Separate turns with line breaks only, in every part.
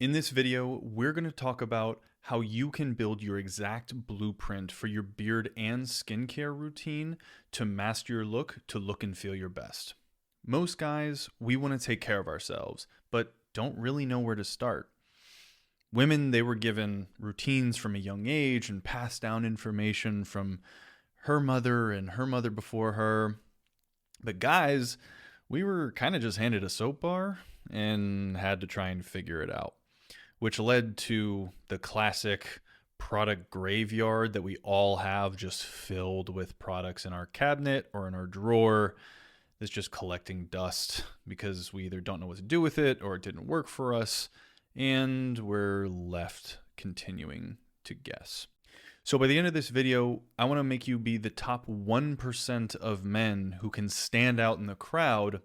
In this video, we're going to talk about how you can build your exact blueprint for your beard and skincare routine to master your look, to look and feel your best. Most guys, we want to take care of ourselves, but don't really know where to start. Women, they were given routines from a young age and passed down information from her mother and her mother before her. But guys, we were kind of just handed a soap bar and had to try and figure it out, which led to the classic product graveyard that we all have, just filled with products in our cabinet or in our drawer that's just collecting dust because we either don't know what to do with it or it didn't work for us, and we're left continuing to guess. So by the end of this video, I want to make you be the top 1% of men who can stand out in the crowd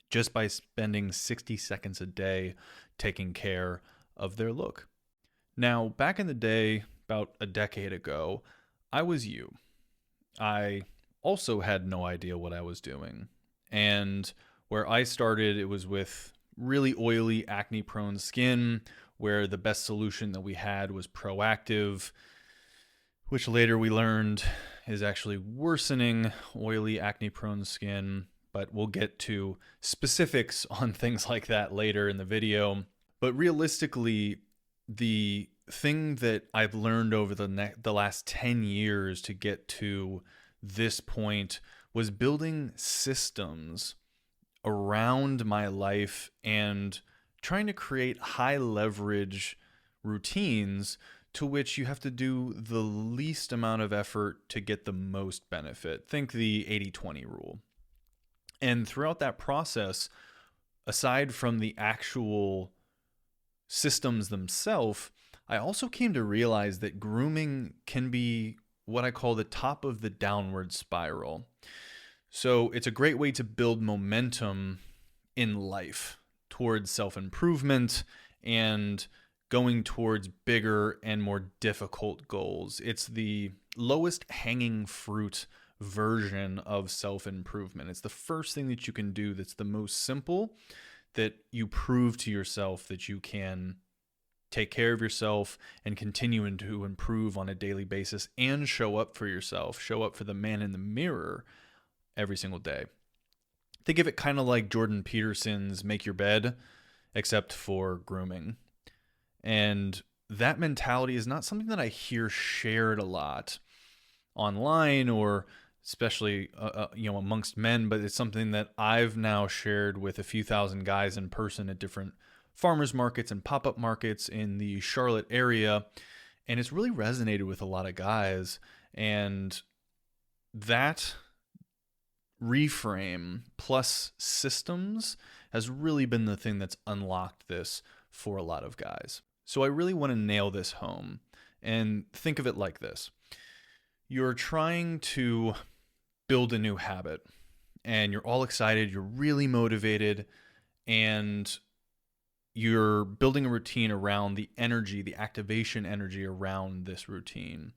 just by spending 60 seconds a day taking care of their look. Now, back in the day, about a decade ago, I was you. I also had no idea what I was doing. And where I started, it was with really oily, acne-prone skin, where the best solution that we had was Proactive, which later we learned is actually worsening oily, acne-prone skin. But we'll get to specifics on things like that later in the video. But realistically, the thing that I've learned over the last 10 years to get to this point was building systems around my life and trying to create high leverage routines to which you have to do the least amount of effort to get the most benefit. Think the 80-20 rule. And throughout that process, aside from the actual systems themselves, I also came to realize that grooming can be what I call the top of the downward spiral. So it's a great way to build momentum in life towards self-improvement and going towards bigger and more difficult goals. It's the lowest hanging fruit version of self-improvement. It's the first thing that you can do that's the most simple, that you prove to yourself that you can take care of yourself and continue to improve on a daily basis and show up for yourself, show up for the man in the mirror every single day. Think of it kind of like Jordan Peterson's Make Your Bed, except for grooming. And that mentality is not something that I hear shared a lot online or especially amongst men, but it's something that I've now shared with a few thousand guys in person at different farmers markets and pop-up markets in the Charlotte area, and it's really resonated with a lot of guys. And that reframe plus systems has really been the thing that's unlocked this for a lot of guys. So I really want to nail this home and think of it like this. You're trying to build a new habit and you're all excited, you're really motivated, and you're building a routine around the energy, the activation energy around this routine.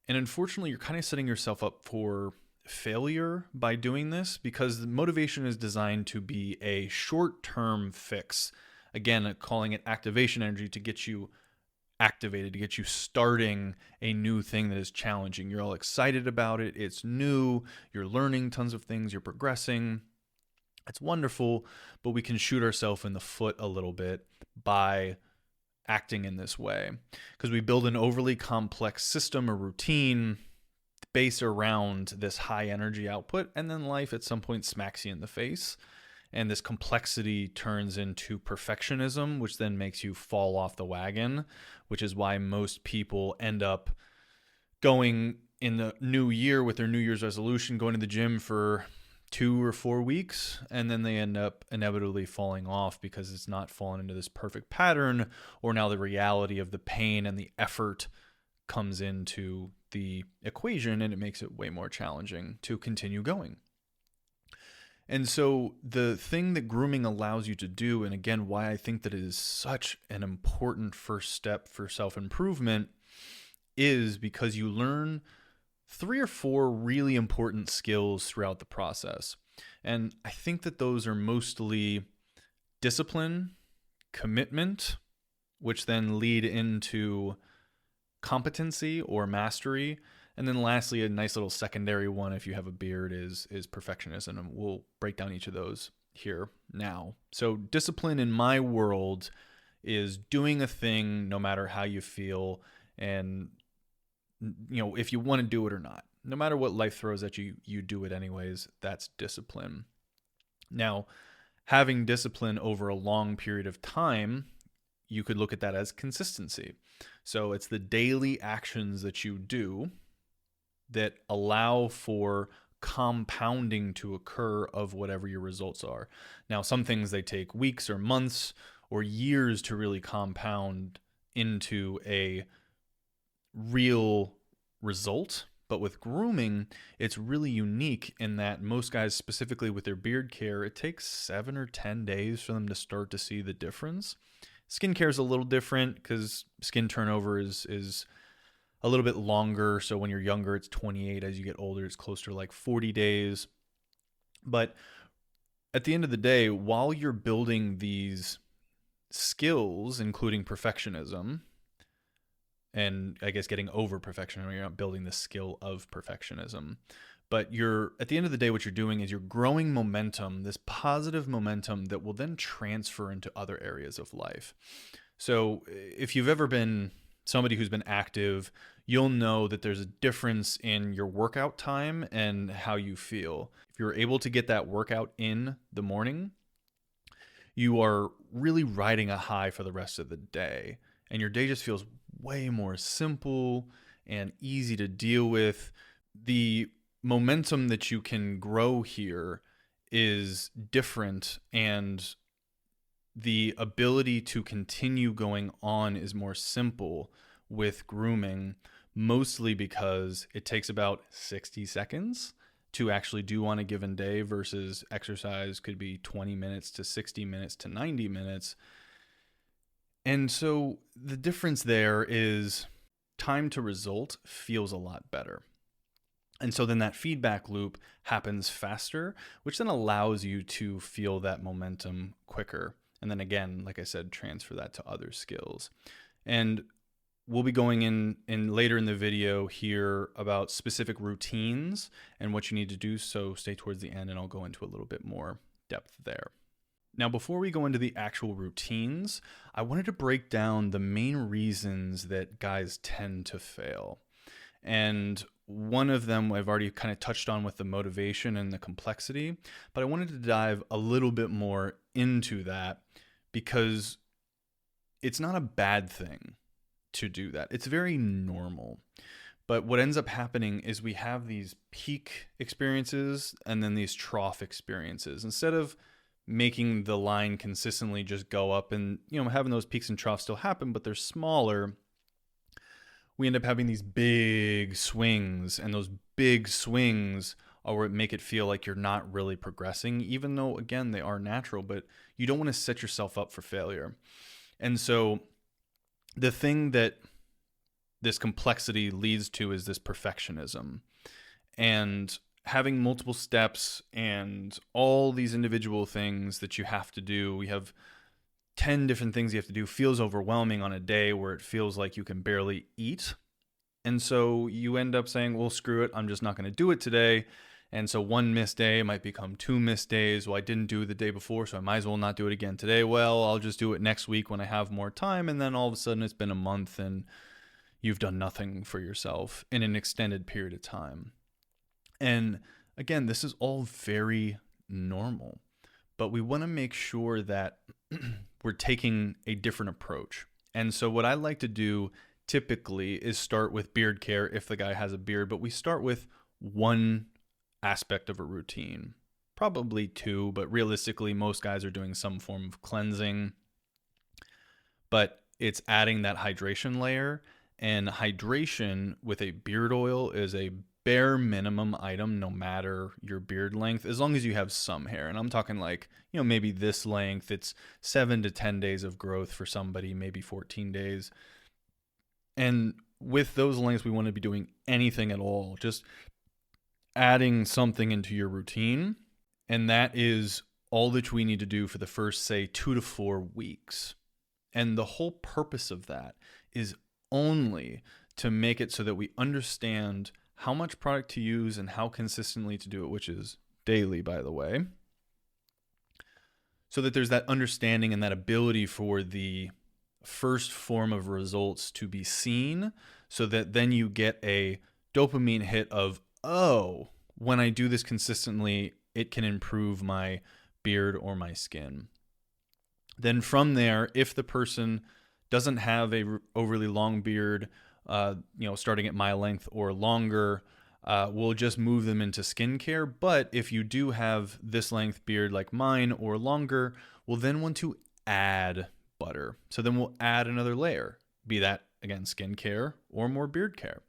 And unfortunately, you're kind of setting yourself up for failure by doing this because the motivation is designed to be a short-term fix. Again, calling it activation energy to get you activated, to get you starting a new thing that is challenging. You're all excited about it. It's new. You're learning tons of things. You're progressing. It's wonderful, but we can shoot ourselves in the foot a little bit by acting in this way because we build an overly complex system or routine based around this high energy output, and then life at some point smacks you in the face. And this complexity turns into perfectionism, which then makes you fall off the wagon, which is why most people end up going in the new year with their New Year's resolution, going to the gym for 2 or 4 weeks, and then they end up inevitably falling off because it's not falling into this perfect pattern, or now the reality of the pain and the effort comes into the equation, and it makes it way more challenging to continue going. And so the thing that grooming allows you to do, and again, why I think that it is such an important first step for self-improvement, is because you learn 3 or 4 really important skills throughout the process. And I think that those are mostly discipline, commitment, which then lead into competency or mastery. And then lastly, a nice little secondary one if you have a beard is perfectionism. And we'll break down each of those here now. So discipline in my world is doing a thing no matter how you feel, and if you want to do it or not. No matter what life throws at you, you do it anyways. That's discipline. Now, having discipline over a long period of time, you could look at that as consistency. So it's the daily actions that you do that allow for compounding to occur of whatever your results are. Now, some things they take weeks or months or years to really compound into a real result. But with grooming, it's really unique in that most guys, specifically with their beard care, it takes 7 or 10 days for them to start to see the difference. Skin care is a little different because skin turnover is a little bit longer. So when you're younger, it's 28. As you get older, it's closer to like 40 days. But at the end of the day, while you're building these skills, including perfectionism, and I guess getting over perfectionism, you're not building the skill of perfectionism, but you're, at the end of the day, what you're doing is you're growing momentum, this positive momentum that will then transfer into other areas of life. So if you've ever been somebody who's been active, you'll know that there's a difference in your workout time and how you feel. If you're able to get that workout in the morning, you are really riding a high for the rest of the day. And your day just feels way more simple and easy to deal with. The momentum that you can grow here is different, and the ability to continue going on is more simple with grooming, mostly because it takes about 60 seconds to actually do on a given day versus exercise could be 20 minutes to 60 minutes to 90 minutes. And so the difference there is time to result feels a lot better. And so then that feedback loop happens faster, which then allows you to feel that momentum quicker. And then again, like I said, transfer that to other skills. And we'll be going in later in the video here about specific routines and what you need to do. So stay towards the end and I'll go into a little bit more depth there. Now, before we go into the actual routines, I wanted to break down the main reasons that guys tend to fail. And one of them I've already kind of touched on with the motivation and the complexity, but I wanted to dive a little bit more into that because it's not a bad thing to do that. It's very normal. But what ends up happening is we have these peak experiences and then these trough experiences. Instead of making the line consistently just go up and, having those peaks and troughs still happen, but they're smaller, we end up having these big swings, and those big swings are what make it feel like you're not really progressing, even though, again, they are natural, but you don't want to set yourself up for failure. And so the thing that this complexity leads to is this perfectionism. And having multiple steps and all these individual things that you have to do, we have 10 different things you have to do, feels overwhelming on a day where it feels like you can barely eat. And so you end up saying, well, screw it, I'm just not going to do it today. And so one missed day might become 2 missed days. Well, I didn't do it the day before, so I might as well not do it again today. Well, I'll just do it next week when I have more time. And then all of a sudden it's been a month and you've done nothing for yourself in an extended period of time. And again, this is all very normal, but we want to make sure that we're taking a different approach. And so what I like to do typically is start with beard care if the guy has a beard, but we start with one aspect of a routine, probably 2, but realistically most guys are doing some form of cleansing, but it's adding that hydration layer. And hydration with a beard oil is a bare minimum item no matter your beard length, as long as you have some hair. And I'm talking like, maybe this length, it's 7 to 10 days of growth for somebody, maybe 14 days. And with those lengths, we want to be doing anything at all, just adding something into your routine. And that is all that we need to do for the first, say, 2 to 4 weeks. And the whole purpose of that is only to make it so that we understand how much product to use and how consistently to do it, which is daily, by the way. So that there's that understanding and that ability for the first form of results to be seen, so that then you get a dopamine hit of, oh, when I do this consistently, it can improve my beard or my skin. Then from there, if the person doesn't have a overly long beard, starting at my length or longer, we'll just move them into skincare. But if you do have this length beard like mine or longer, we'll then want to add butter. So then we'll add another layer, be that, again, skincare or more beard care.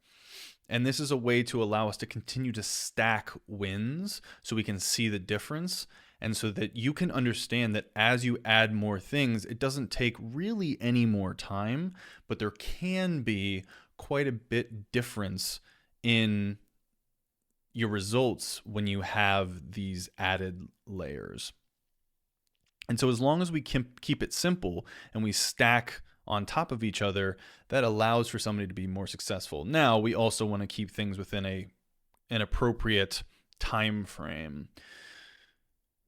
And this is a way to allow us to continue to stack wins so we can see the difference, and so that you can understand that as you add more things, it doesn't take really any more time, but there can be quite a bit difference in your results when you have these added layers. And so as long as we keep it simple and we stack on top of each other, that allows for somebody to be more successful. Now, we also want to keep things within an appropriate time frame.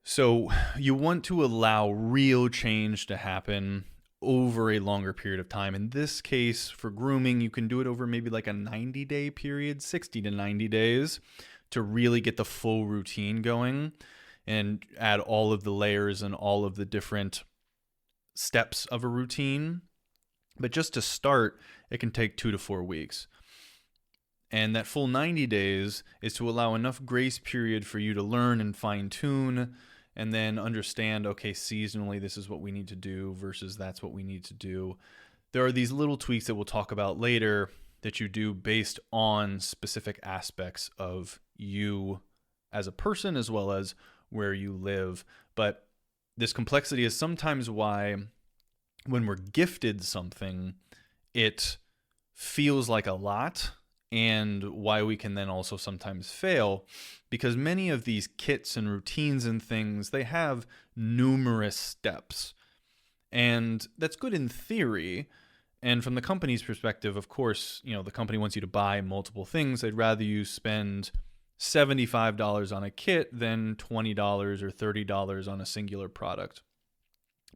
So you want to allow real change to happen over a longer period of time. In this case, for grooming, you can do it over maybe like a 90-day period, 60 to 90 days, to really get the full routine going and add all of the layers and all of the different steps of a routine. But just to start, it can take 2 to 4 weeks. And that full 90 days is to allow enough grace period for you to learn and fine tune, and then understand, okay, seasonally, this is what we need to do versus that's what we need to do. There are these little tweaks that we'll talk about later that you do based on specific aspects of you as a person as well as where you live. But this complexity is sometimes why when we're gifted something, it feels like a lot, and why we can then also sometimes fail, because many of these kits and routines and things, they have numerous steps. And that's good in theory. And from the company's perspective, of course, the company wants you to buy multiple things. They'd rather you spend $75 on a kit than $20 or $30 on a singular product.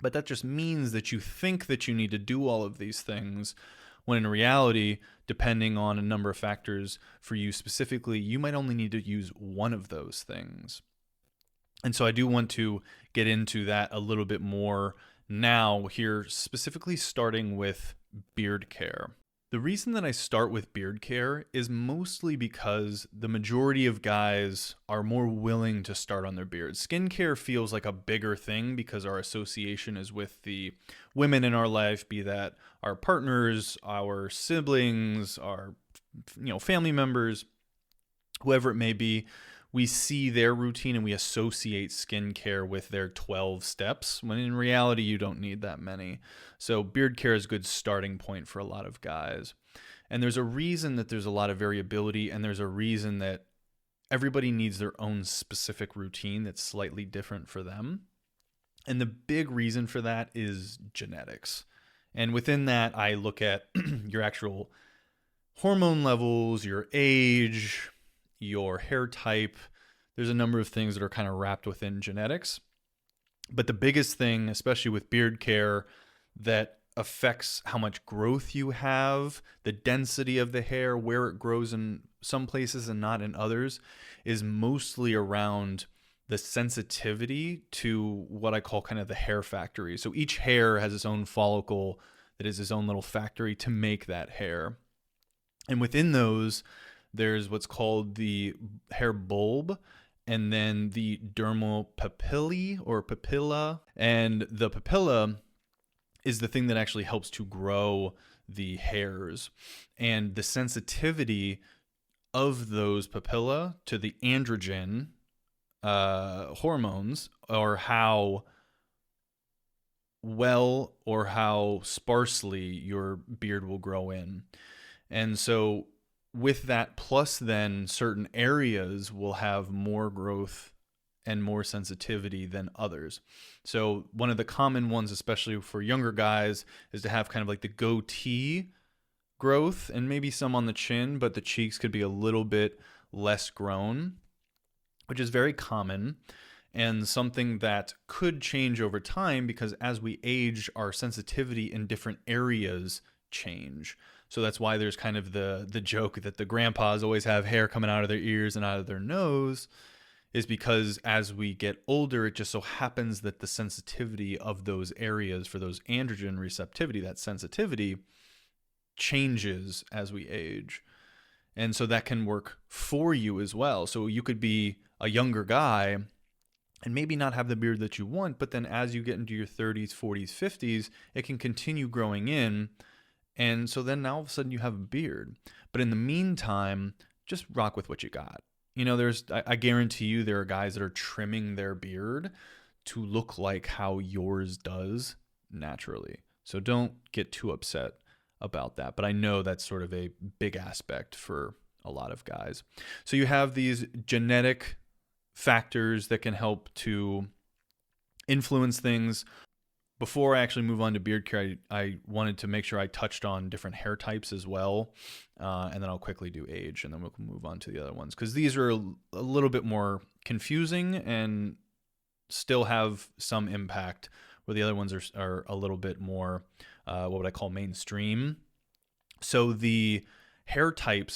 But that just means that you think that you need to do all of these things, when in reality, depending on a number of factors for you specifically, you might only need to use one of those things. And so I do want to get into that a little bit more now here, specifically starting with beard care. The reason that I start with beard care is mostly because the majority of guys are more willing to start on their beards. Skincare feels like a bigger thing because our association is with the women in our life, be that our partners, our siblings, our family members, whoever it may be. We see their routine and we associate skincare with their 12 steps, when in reality, you don't need that many. So beard care is a good starting point for a lot of guys. And there's a reason that there's a lot of variability, and there's a reason that everybody needs their own specific routine that's slightly different for them. And the big reason for that is genetics. And within that, I look at your actual hormone levels, your age, your hair type. There's a number of things that are kind of wrapped within genetics. But the biggest thing, especially with beard care, that affects how much growth you have, the density of the hair, where it grows in some places and not in others, is mostly around the sensitivity to what I call kind of the hair factory. So each hair has its own follicle that is its own little factory to make that hair. And within those, there's what's called the hair bulb, and then the dermal papillae or papilla. And the papilla is the thing that actually helps to grow the hairs. And the sensitivity of those papilla to the androgen hormones, or how well or how sparsely your beard will grow in. And so with that, plus then certain areas will have more growth and more sensitivity than others. So one of the common ones, especially for younger guys, is to have kind of like the goatee growth and maybe some on the chin, but the cheeks could be a little bit less grown, which is very common and something that could change over time because as we age, our sensitivity in different areas change. So that's why there's kind of the joke that the grandpas always have hair coming out of their ears and out of their nose, is because as we get older, it just so happens that the sensitivity of those areas for those androgen receptivity, that sensitivity, changes as we age. And so that can work for you as well. So you could be a younger guy and maybe not have the beard that you want, but then as you get into your 30s, 40s, 50s, it can continue growing in. And so then now all of a sudden you have a beard. But in the meantime, just rock with what you got. You know, I guarantee you there are guys that are trimming their beard to look like how yours does naturally. So don't get too upset about that. But I know that's sort of a big aspect for a lot of guys. So you have these genetic factors that can help to influence things. Before I actually move on to beard care, I wanted to make sure I touched on different hair types as well. And then I'll quickly do age, and then we'll move on to the other ones. Because these are a little bit more confusing and still have some impact, where the other ones are a little bit more, what would I call mainstream. So the hair type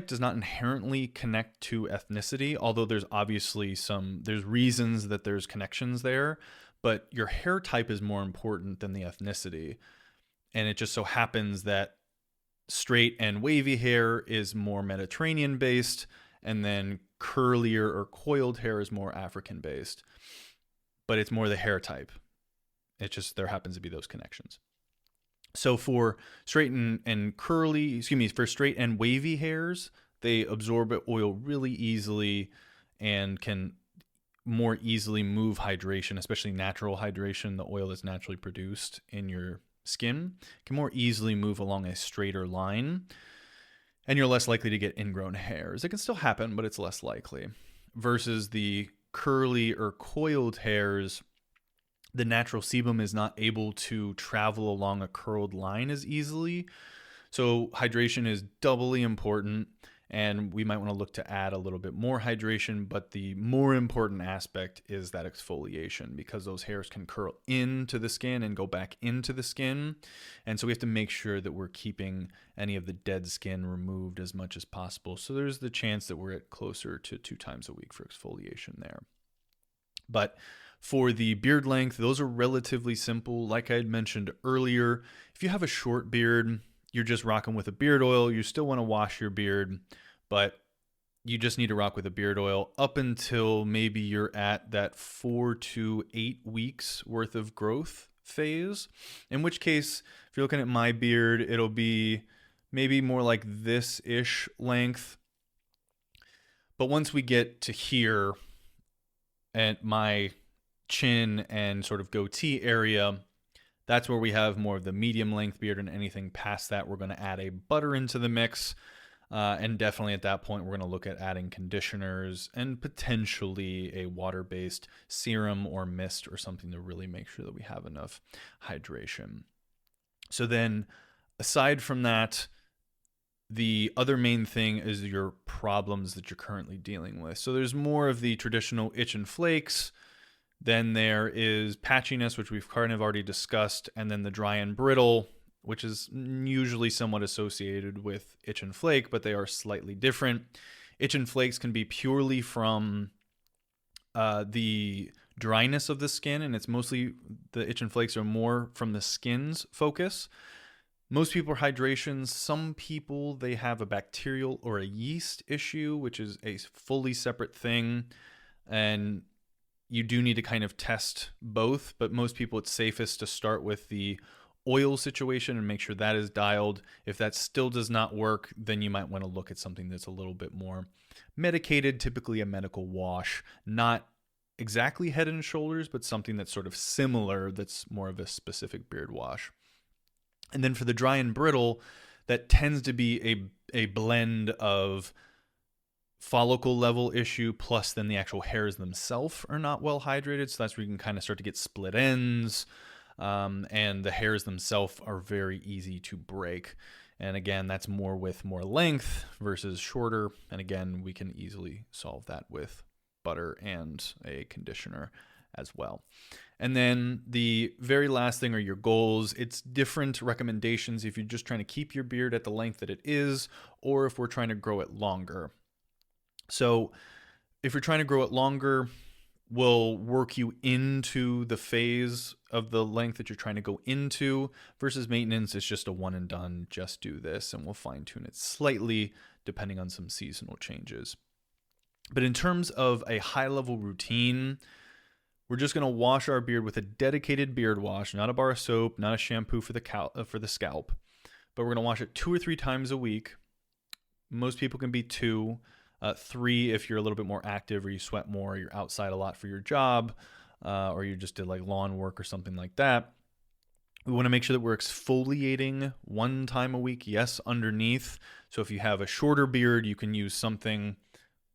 does not inherently connect to ethnicity, although there's obviously there's reasons that there's connections there. But your hair type is more important than the ethnicity. And it just so happens that straight and wavy hair is more Mediterranean based, and then curlier or coiled hair is more African based. But it's more the hair type. It just, there happens to be those connections. So for straight for straight and wavy hairs, they absorb oil really easily and can more easily move hydration, especially natural hydration, the oil that's naturally produced in your skin, can more easily move along a straighter line, and you're less likely to get ingrown hairs. It can still happen, but it's less likely. Versus the curly or coiled hairs, the natural sebum is not able to travel along a curled line as easily. So hydration is doubly important, and we might want to look to add a little bit more hydration, but the more important aspect is that exfoliation, because those hairs can curl into the skin and go back into the skin. And so we have to make sure that we're keeping any of the dead skin removed as much as possible. So there's the chance that we're at closer to 2 times a week for exfoliation there. But for the beard length, those are relatively simple. Like I had mentioned earlier, if you have a short beard, you're just rocking with a beard oil. You still want to wash your beard, but you just need to rock with a beard oil up until maybe you're at that 4 to 8 weeks worth of growth phase. In which case, if you're looking at my beard, it'll be maybe more like this-ish length. But once we get to here at my chin and sort of goatee area, that's where we have more of the medium length beard, and anything past that, we're going to add a butter into the mix. And definitely at that point, we're going to look at adding conditioners and potentially a water-based serum or mist or something to really make sure that we have enough hydration. So then, aside from that, the other main thing is your problems that you're currently dealing with. So there's more of the traditional itch and flakes. Then there is patchiness, which we've kind of already discussed, and then the dry and brittle, which is usually somewhat associated with itch and flake, but they are slightly different. Itch and flakes can be purely from the dryness of the skin, and it's mostly the itch and flakes are more from the skin's focus. Most people are hydrations. Some people, they have a bacterial or a yeast issue, which is a fully separate thing, and you do need to kind of test both, but most people it's safest to start with the oil situation and make sure that is dialed. If that still does not work, then you might want to look at something that's a little bit more medicated, typically a medical wash, not exactly Head and Shoulders, but something that's sort of similar, that's more of a specific beard wash. And then for the dry and brittle, that tends to be a blend of follicle level issue, plus then the actual hairs themselves are not well hydrated. So that's where you can kind of start to get split ends. And the hairs themselves are very easy to break. And again, that's more with more length versus shorter. And again, we can easily solve that with butter and a conditioner as well. And then the very last thing are your goals. It's different recommendations if you're just trying to keep your beard at the length that it is, or if we're trying to grow it longer. So if you're trying to grow it longer, we'll work you into the phase of the length that you're trying to go into, versus maintenance is just a one and done, just do this, and we'll fine tune it slightly depending on some seasonal changes. But in terms of a high level routine, we're just going to wash our beard with a dedicated beard wash, not a bar of soap, not a shampoo for the scalp, but we're going to wash it 2 or 3 times a week. Most people can be 2. 3 if you're a little bit more active, or you sweat more, or you're outside a lot for your job, or you just did like lawn work or something like that. We want to make sure that we're exfoliating 1 time a week, yes, underneath. So if you have a shorter beard, you can use something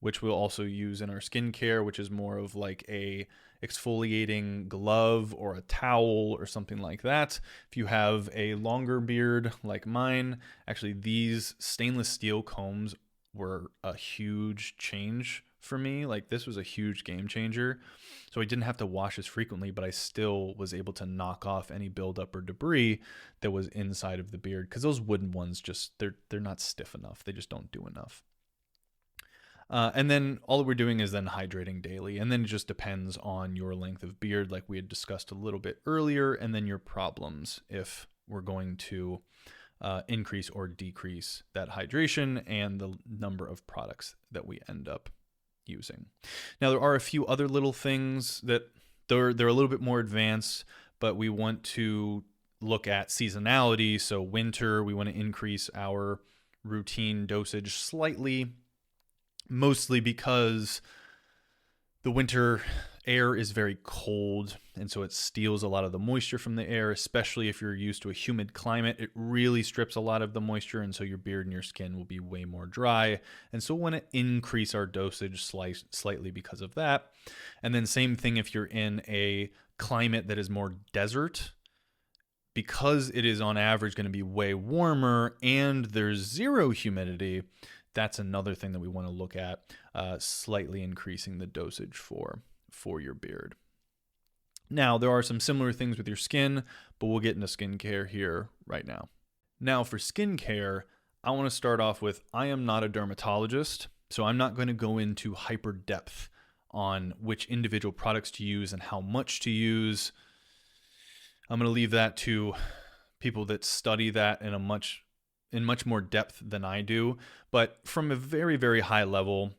which we'll also use in our skincare, which is more of like a exfoliating glove or a towel or something like that. If you have a longer beard like mine, actually these stainless steel combs were a huge change for me. Like, this was a huge game changer. So I didn't have to wash as frequently, but I still was able to knock off any buildup or debris that was inside of the beard, because those wooden ones just, they're not stiff enough. They just don't do enough. And then all that we're doing is then hydrating daily. And then it just depends on your length of beard, like we had discussed a little bit earlier, and then your problems, if we're going to increase or decrease that hydration and the number of products that we end up using. Now, there are a few other little things that they're a little bit more advanced, but we want to look at seasonality. So winter, we want to increase our routine dosage slightly, mostly because the winter air is very cold, and so it steals a lot of the moisture from the air, especially if you're used to a humid climate. It really strips a lot of the moisture, and so your beard and your skin will be way more dry. And so we want to increase our dosage slightly because of that. And then same thing if you're in a climate that is more desert, because it is on average going to be way warmer and there's zero humidity. That's another thing that we want to look at, slightly increasing the dosage for your beard. Now, there are some similar things with your skin, but we'll get into skincare here right now. Now, for skincare, I want to start off with, I am not a dermatologist, so I'm not going to go into hyper depth on which individual products to use and how much to use. I'm going to leave that to people that study that in much more depth than I do. But from a very, very high level,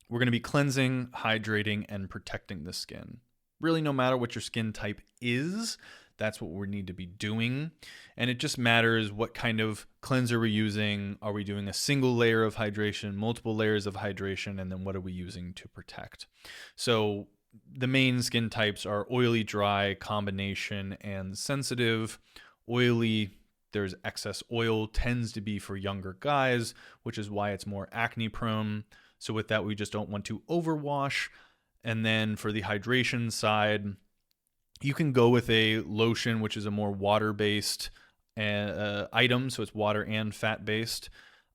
we're going to be cleansing, hydrating, and protecting the skin. Really, no matter what your skin type is, that's what we need to be doing. And it just matters what kind of cleanser we're using. Are we doing a single layer of hydration, multiple layers of hydration, and then what are we using to protect? So the main skin types are oily, dry, combination, and sensitive. Oily, there's excess oil, tends to be for younger guys, which is why it's more acne prone. So with that, we just don't want to overwash. And then for the hydration side, you can go with a lotion, which is a more water-based item. So it's water and fat-based.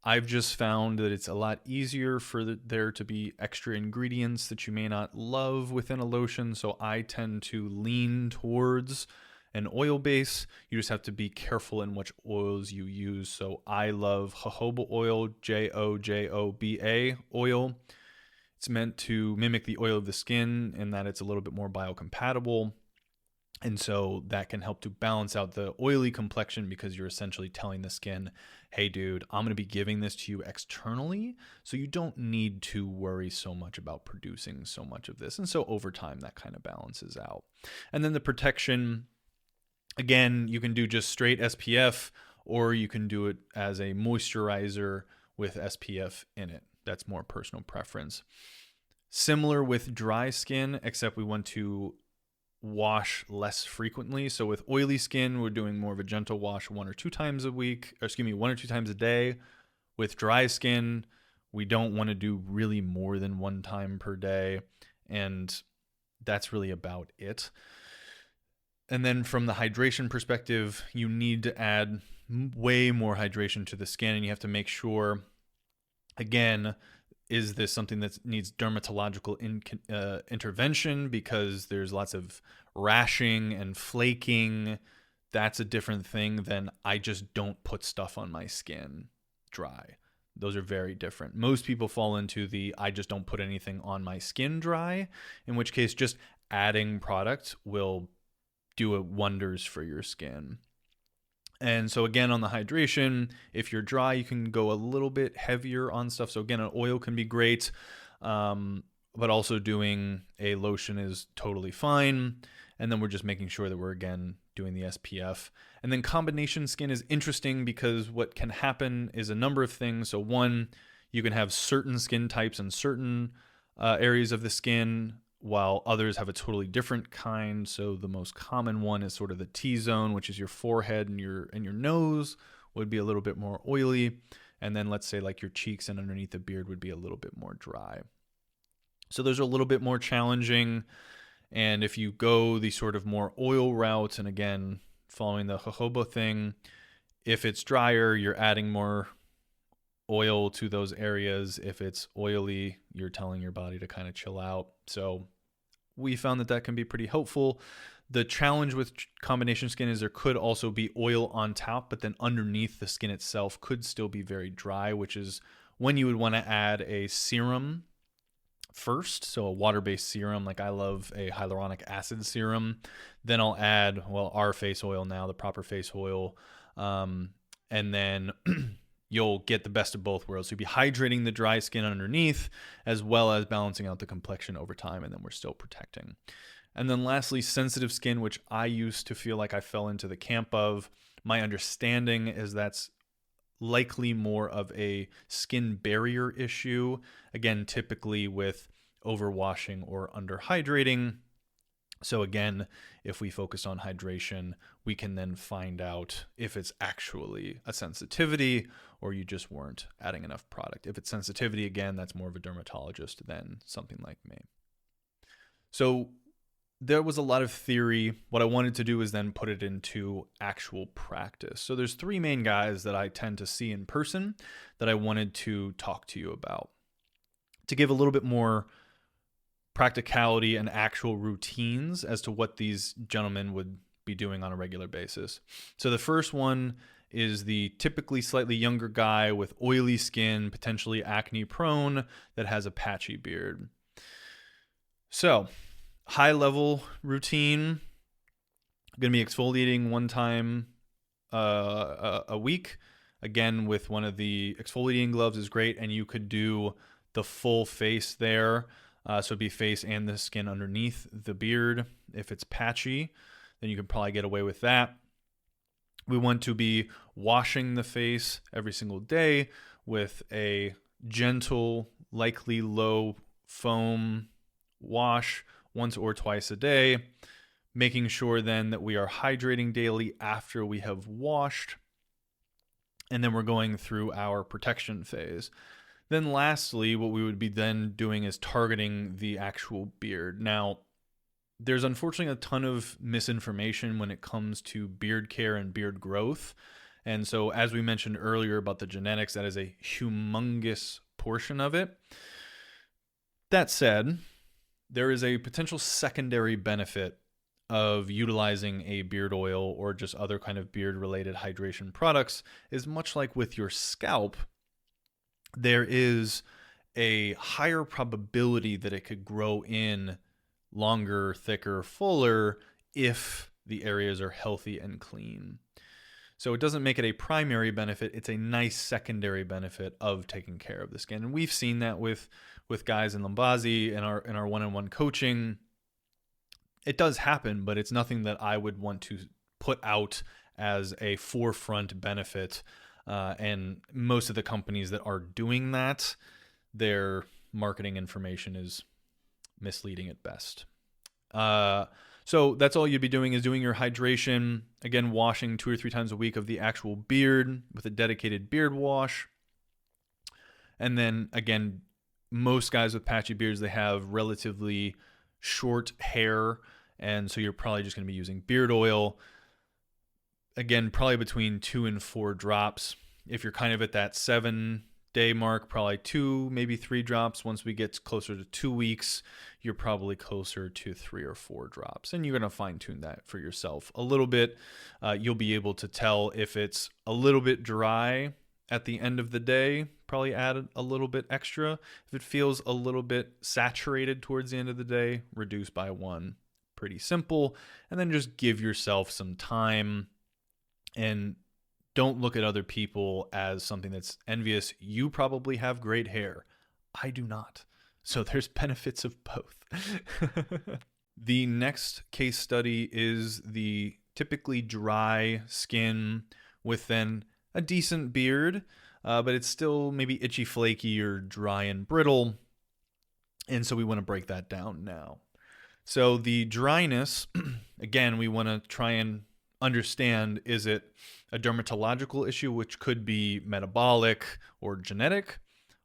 I've just found that it's a lot easier for there to be extra ingredients that you may not love within a lotion. So I tend to lean towards an oil base. You just have to be careful in which oils you use. So I love jojoba oil, jojoba oil. It's meant to mimic the oil of the skin in that it's a little bit more biocompatible. And so that can help to balance out the oily complexion, because you're essentially telling the skin, hey, dude, I'm going to be giving this to you externally, so you don't need to worry so much about producing so much of this. And so over time, that kind of balances out. And then the protection, again, you can do just straight SPF, or you can do it as a moisturizer with SPF in it. That's more personal preference. Similar with dry skin, except we want to wash less frequently. So with oily skin, we're doing more of a gentle wash 1 or 2 times a week, 1 or 2 times a day. With dry skin, We don't want to do really more than one time per day. And that's really about it. And then from the hydration perspective, you need to add way more hydration to the skin, and you have to make sure, again, is this something that needs dermatological intervention because there's lots of rashing and flaking. That's a different thing than I just don't put stuff on my skin dry. Those are very different. Most people fall into the I just don't put anything on my skin dry, in which case just adding product will do wonders for your skin. And so again, on the hydration, if you're dry, you can go a little bit heavier on stuff. So again, an oil can be great, but also doing a lotion is totally fine. And then we're just making sure that we're, again, doing the SPF. And then combination skin is interesting because what can happen is a number of things. So one, you can have certain skin types and certain areas of the skin, while others have a totally different kind. So the most common one is sort of the T-zone, which is your forehead and your nose would be a little bit more oily. And then let's say like your cheeks and underneath the beard would be a little bit more dry. So those are a little bit more challenging. And if you go the sort of more oil route, and again, following the jojoba thing, if it's drier, you're adding more oil to those areas. If it's oily, you're telling your body to kind of chill out. So we found that can be pretty helpful. The challenge with combination skin is there could also be oil on top, but then underneath the skin itself could still be very dry, which is when you would want to add a serum first. So a water-based serum, like I love a hyaluronic acid serum. Then I'll add, our face oil now, the proper face oil. And then you'll get the best of both worlds. So you'll be hydrating the dry skin underneath as well as balancing out the complexion over time, and then we're still protecting. And then lastly, sensitive skin, which I used to feel like I fell into the camp of. My understanding is that's likely more of a skin barrier issue, again, typically with overwashing or underhydrating. So again, if we focus on hydration, we can then find out if it's actually a sensitivity or you just weren't adding enough product. If it's sensitivity, again, that's more of a dermatologist than something like me. So there was a lot of theory. What I wanted to do is then put it into actual practice. So there's three main guys that I tend to see in person that I wanted to talk to you about to give a little bit more practicality and actual routines as to what these gentlemen would be doing on a regular basis. So the first one is the typically slightly younger guy with oily skin, potentially acne prone, that has a patchy beard. So high level routine, going to be exfoliating one time a week. Again, with one of the exfoliating gloves is great, and you could do the full face there. So it'd be face and the skin underneath the beard. If it's patchy, then you can probably get away with that. We want to be washing the face every single day with a gentle, likely low foam wash once or twice a day, making sure then that we are hydrating daily after we have washed. And then we're going through our protection phase. Then lastly, what we would be then doing is targeting the actual beard. Now, there's unfortunately a ton of misinformation when it comes to beard care and beard growth. And so as we mentioned earlier about the genetics, that is a humongous portion of it. That said, there is a potential secondary benefit of utilizing a beard oil or just other kind of beard related hydration products, is much like with your scalp. There is a higher probability that it could grow in longer, thicker, fuller if the areas are healthy and clean. So it doesn't make it a primary benefit. It's a nice secondary benefit of taking care of the skin. And we've seen that with guys in Lambazi in our one-on-one coaching. It does happen, but it's nothing that I would want to put out as a forefront benefit. And most of the companies that are doing that, their marketing information is misleading at best. So that's all you'd be doing is doing your hydration. Again, washing 2 or 3 times a week of the actual beard with a dedicated beard wash. And then again, most guys with patchy beards, they have relatively short hair, and so you're probably just going to be using beard oil. Again, probably between 2 and 4 drops. If you're kind of at that 7-day mark, probably 2, maybe 3 drops. Once we get closer to 2 weeks, you're probably closer to 3 or 4 drops. And you're going to fine tune that for yourself a little bit. You'll be able to tell if it's a little bit dry at the end of the day, probably add a little bit extra. If it feels a little bit saturated towards the end of the day, reduce by 1. Pretty simple. And then just give yourself some time, and don't look at other people as something that's envious. You probably have great hair. I do not. So there's benefits of both. The next case study is the typically dry skin with then a decent beard, but it's still maybe itchy, flaky, or dry and brittle. And so we want to break that down now. So the dryness, again, we want to try and understand, is it a dermatological issue, which could be metabolic or genetic,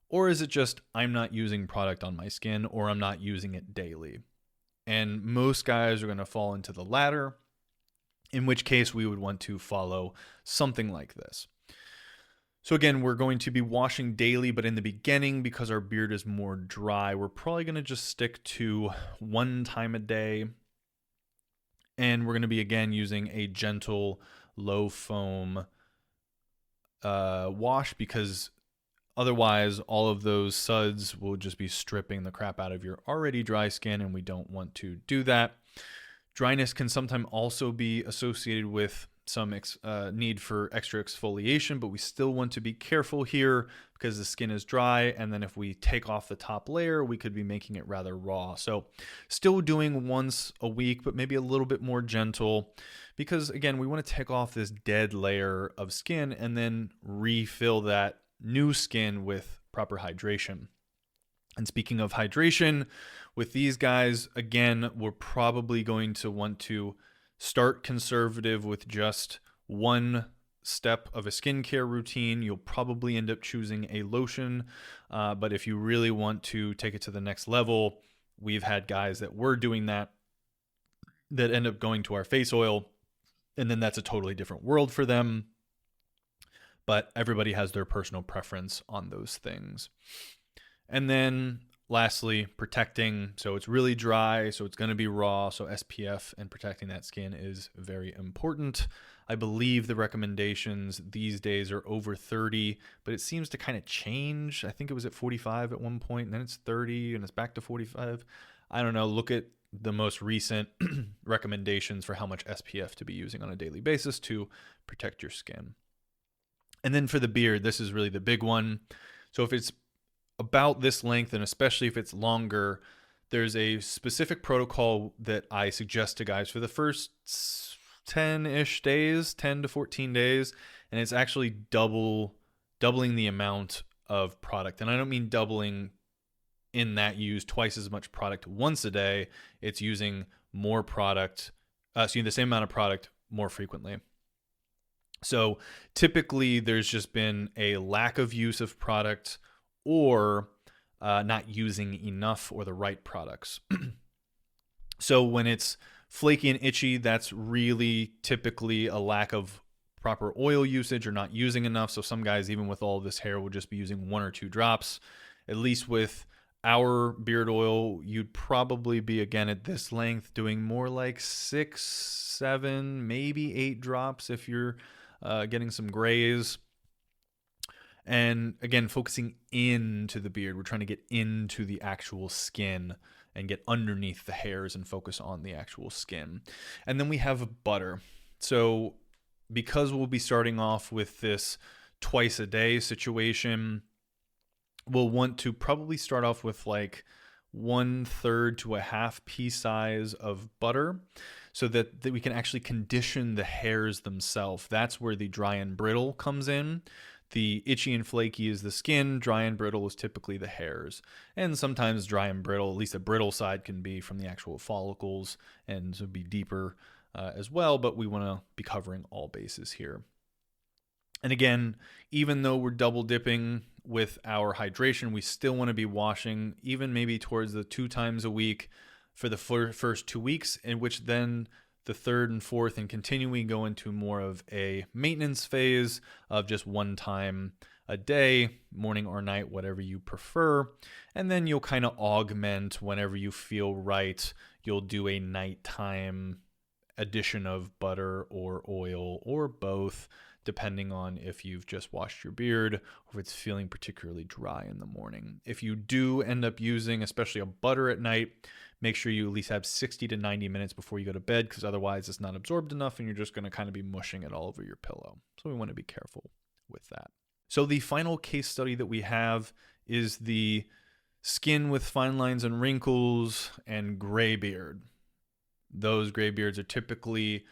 or is it just I'm not using product on my skin, or I'm not using it daily? And most guys are going to fall into the latter, in which case we would want to follow something like this. So again, we're going to be washing daily, but in the beginning, because our beard is more dry, we're probably going to just stick to 1 time a day. And we're going to be, again, using a gentle, low foam wash, because otherwise all of those suds will just be stripping the crap out of your already dry skin, and we don't want to do that. Dryness can sometimes also be associated with some need for extra exfoliation, but we still want to be careful here because the skin is dry, and then if we take off the top layer, we could be making it rather raw. So still doing once a week, but maybe a little bit more gentle, because again, we want to take off this dead layer of skin and then refill that new skin with proper hydration. And speaking of hydration, with these guys, again, we're probably going to want to start conservative with just 1 step of a skincare routine. You'll probably end up choosing a lotion, but if you really want to take it to the next level, we've had guys that were doing that end up going to our face oil, and then that's a totally different world for them. But everybody has their personal preference on those things. And then lastly, protecting. So it's really dry, so it's going to be raw. So SPF and protecting that skin is very important. I believe the recommendations these days are over 30, but it seems to kind of change. I think it was at 45 at one point, and then it's 30, and it's back to 45. I don't know. Look at the most recent recommendations for how much SPF to be using on a daily basis to protect your skin. And then for the beard, this is really the big one. So if it's about this length, and especially if it's longer, there's a specific protocol that I suggest to guys for the first 10-ish days, 10 to 14 days, and it's actually doubling the amount of product. And I don't mean doubling in that you use twice as much product once a day. It's using more product, so you need the same amount of product more frequently. So typically there's just been a lack of use of product, or not using enough or the right products. So when it's flaky and itchy, that's really typically a lack of proper oil usage or not using enough. So some guys, even with all this hair, will just be using 1 or 2 drops. At least with our beard oil, you'd probably be, again, at this length, doing more like 6, 7, maybe 8 drops if you're getting some grays. And again, focusing into the beard, we're trying to get into the actual skin and get underneath the hairs and focus on the actual skin. And then we have butter. So because we'll be starting off with this twice a day situation, we'll want to probably start off with like 1/3 to a half pea size of butter, so that we can actually condition the hairs themselves. That's where the dry and brittle comes in. The itchy and flaky is the skin, dry and brittle is typically the hairs. And sometimes dry and brittle, at least the brittle side, can be from the actual follicles and so be deeper as well, but we want to be covering all bases here. And again, even though we're double dipping with our hydration, we still want to be washing even maybe towards the 2 times a week for the first 2 weeks, in which then the third and fourth and continuing go into more of a maintenance phase of just 1 time a day, morning or night, whatever you prefer. And then you'll kind of augment whenever you feel right. You'll do a nighttime addition of butter or oil or both, depending on if you've just washed your beard or if it's feeling particularly dry in the morning. If you do end up using especially a butter at night, make sure you at least have 60 to 90 minutes before you go to bed, because otherwise it's not absorbed enough and you're just going to kind of be mushing it all over your pillow. So we want to be careful with that. So the final case study that we have is the skin with fine lines and wrinkles and gray beard. Those gray beards are typically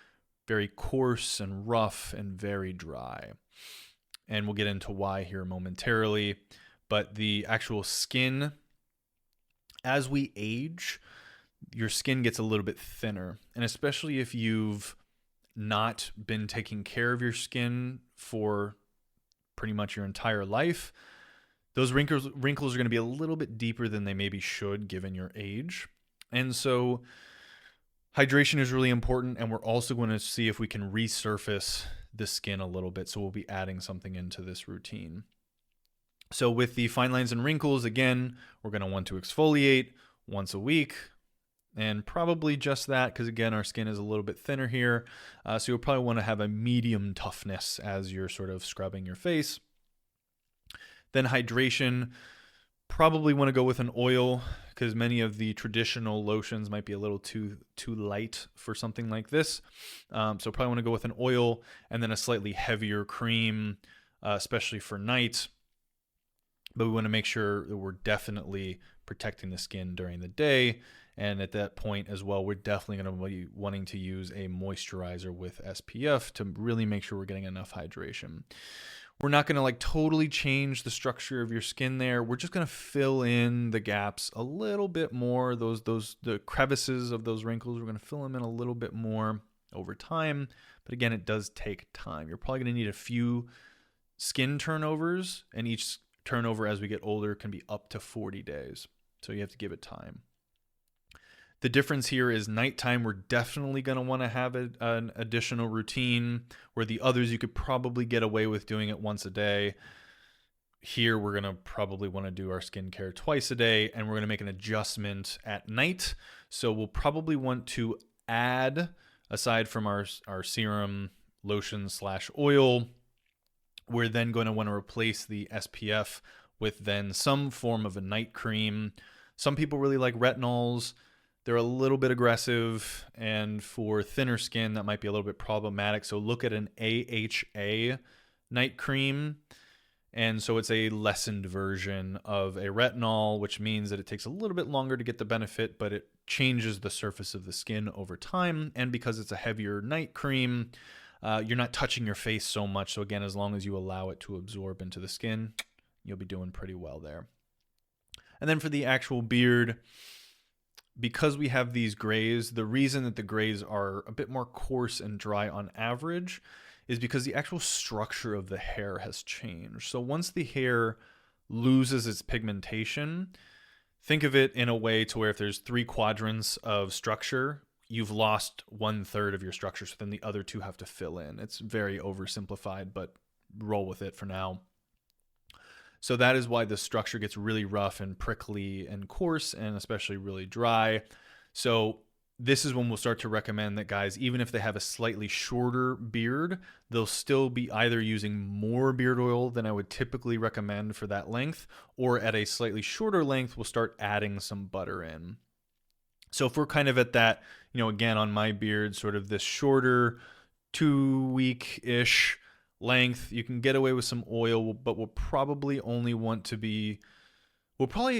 very coarse and rough and very dry. And we'll get into why here momentarily. But the actual skin, as we age, your skin gets a little bit thinner. And especially if you've not been taking care of your skin for pretty much your entire life, those wrinkles are going to be a little bit deeper than they maybe should given your age. And so hydration is really important, and we're also going to see if we can resurface the skin a little bit. So we'll be adding something into this routine. So with the fine lines and wrinkles, again, we're going to want to exfoliate once a week, and probably just that, because again, our skin is a little bit thinner here. So you'll probably want to have a medium toughness as you're sort of scrubbing your face. Then hydration, probably want to go with an oil, because many of the traditional lotions might be a little too light for something like this. So probably want to go with an oil and then a slightly heavier cream, especially for night. But we want to make sure that we're definitely protecting the skin during the day. And at that point as well, we're definitely going to be wanting to use a moisturizer with SPF to really make sure we're getting enough hydration. We're not going to like totally change the structure of your skin there. We're just going to fill in the gaps a little bit more. The crevices of those wrinkles, we're going to fill them in a little bit more over time. But again, it does take time. You're probably going to need a few skin turnovers, and each turnover as we get older can be up to 40 days. So you have to give it time. The difference here is nighttime, we're definitely going to want to have an additional routine, where the others you could probably get away with doing it once a day. Here, we're going to probably want to do our skincare twice a day, and we're going to make an adjustment at night. So we'll probably want to add, aside from our serum, lotion / oil, we're then going to want to replace the SPF with then some form of a night cream. Some people really like retinols. They're a little bit aggressive, and for thinner skin, that might be a little bit problematic. So look at an AHA night cream. And so it's a lessened version of a retinol, which means that it takes a little bit longer to get the benefit, but it changes the surface of the skin over time. And because it's a heavier night cream, you're not touching your face so much. So again, as long as you allow it to absorb into the skin, you'll be doing pretty well there. And then for the actual beard, because we have these grays, the reason that the grays are a bit more coarse and dry on average is because the actual structure of the hair has changed. So once the hair loses its pigmentation, think of it in a way to where if there's 3 quadrants of structure, you've lost 1/3 of your structure, so then the other 2 have to fill in. It's very oversimplified, but roll with it for now. So that is why the structure gets really rough and prickly and coarse, and especially really dry. So this is when we'll start to recommend that guys, even if they have a slightly shorter beard, they'll still be either using more beard oil than I would typically recommend for that length, or at a slightly shorter length, we'll start adding some butter in. So if we're kind of at that, again, on my beard, sort of this shorter 2-week-ish length, you can get away with some oil, but we'll probably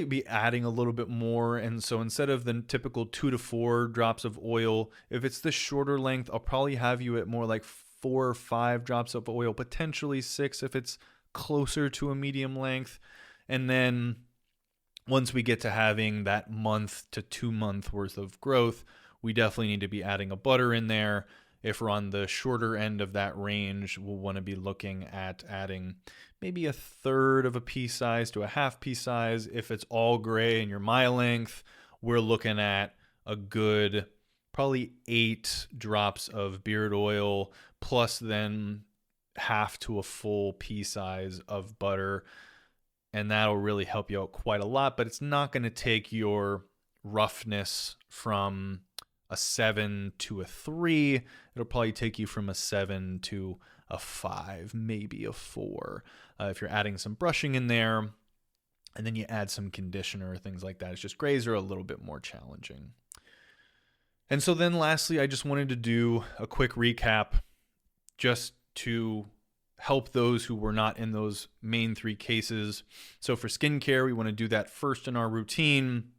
be adding a little bit more. And so instead of the typical 2 to 4 drops of oil, if it's the shorter length, I'll probably have you at more like 4 or 5 drops of oil, potentially 6 if it's closer to a medium length. And then once we get to having that month to 2 month worth of growth, we definitely need to be adding a butter in there. if we're on the shorter end of that range, we'll want to be looking at adding maybe a third of a pea size to a half pea size. If it's all gray and you're my length, we're looking at a good probably 8 drops of beard oil plus then half to a full pea size of butter. And that'll really help you out quite a lot, but it's not going to take your roughness from a 7 to a 3. It'll probably take you from a 7 to a 5, maybe a 4. If you're adding some brushing in there, and then you add some conditioner, things like that. It's just grays are a little bit more challenging. And so then lastly, I just wanted to do a quick recap just to help those who were not in those main 3 cases. So for skincare, we want to do that first in our routine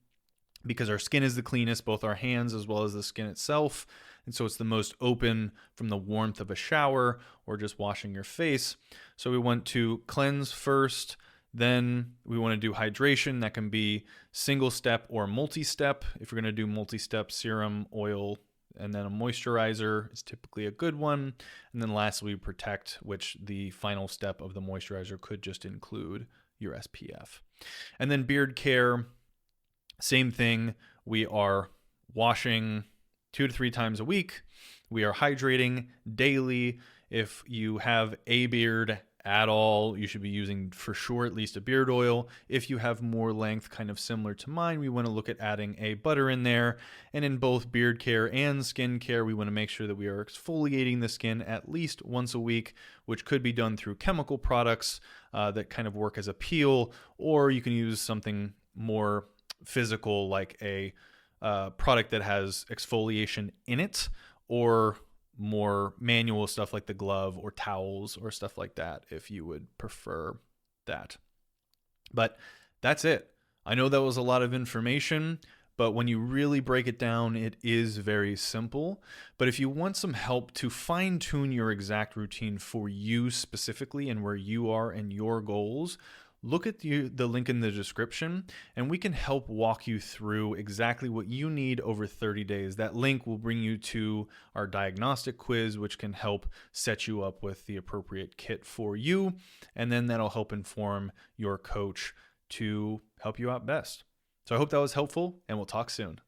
because our skin is the cleanest, both our hands as well as the skin itself. And so it's the most open from the warmth of a shower or just washing your face. So we want to cleanse first. Then we want to do hydration. That can be single step or multi-step. If you're going to do multi-step, serum, oil, and then a moisturizer is typically a good one. And then lastly, protect, which the final step of the moisturizer could just include your SPF. And then beard care, same thing. We are washing 2 to 3 times a week. We are hydrating daily. If you have a beard at all, you should be using for sure at least a beard oil. If you have more length, kind of similar to mine, we want to look at adding a butter in there. And in both beard care and skin care, we want to make sure that we are exfoliating the skin at least once a week, which could be done through chemical products that kind of work as a peel, or you can use something more physical like a product that has exfoliation in it, or more manual stuff like the glove or towels or stuff like that if you would prefer that. But that's it. I know that was a lot of information, but when you really break it down, it is very simple. But if you want some help to fine-tune your exact routine for you specifically and where you are and your goals, look at the link in the description and we can help walk you through exactly what you need over 30 days. That link will bring you to our diagnostic quiz, which can help set you up with the appropriate kit for you. And then that'll help inform your coach to help you out best. So I hope that was helpful, and we'll talk soon.